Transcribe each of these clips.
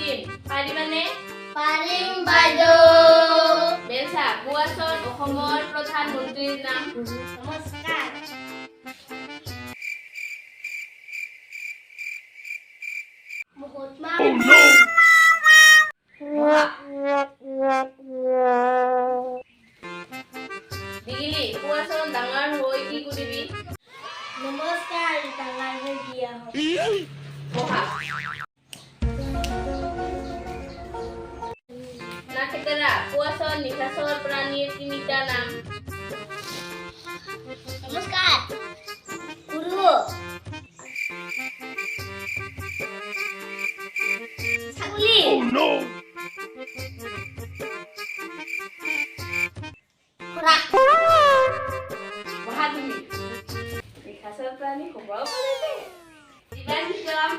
সুধিম পাৰিবানে? পাৰিম বাইদেউ। বেলচা কোৱাচোন অসমৰ প্ৰধানমন্ত্ৰীৰ নাম? নমস্কাৰ। মহাত্মা গান্ধী। দিগিলি কোৱাচোন ডাঙৰ হৈ কি কৰিবি? নমস্কাৰ ডাঙৰ হৈ বিয়া হ'ল। বহা। নাকেতেৰা কোৱাচোন নিশাচৰ প্ৰাণীৰ তিনিটা নাম? নমস্কাৰ। গৰু। ছাগলী। ঘোঁৰা। বহা তুমি। নিশাচৰ প্ৰাণী হ'বও পাৰে দে। ইমান নিয়ম।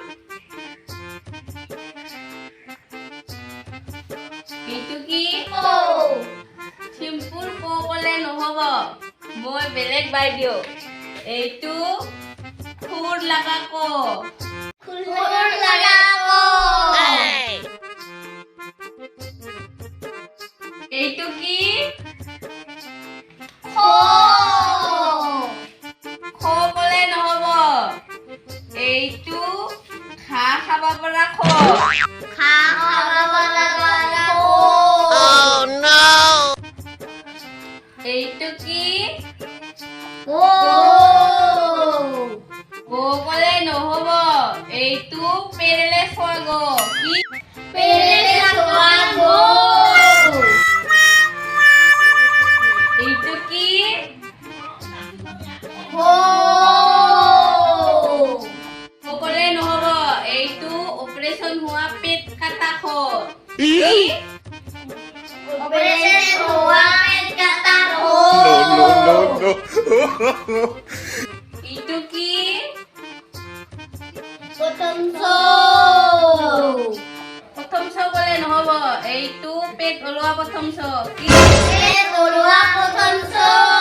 এইটো কি? চিম্পুল ক'লে নহ'ব। মই বেলেগ বাইদেউ। এইটো খুৰ লাগা ক। খুৰ লাগা ক। এইটো কি? খ। খ ক'লে নহ'ব। এইটো ঘাঁহ খাব পৰা খ। ঘাঁহ খাব পৰা খ। এইটো কি? গৌ। গৌ ক'লে নহ'ব। এইটো পেৰেলেছ হোৱা গ। কি? পেৰেলেছ হোৱা গৌ। এইটো কি? ক'লে নহ'ব। এইটো অপাৰেশ্যন হোৱা পেট কাটা খ। কি? অপাৰেশ্যন হোৱা পেট কাটা খ। এইটো কি? প্ৰথম চ। প্ৰথম চ ক'লে নহ'ব। এইটো পেট ওলোৱা প্ৰথম চ। কি? পেট ওলোৱা প্ৰথম চ।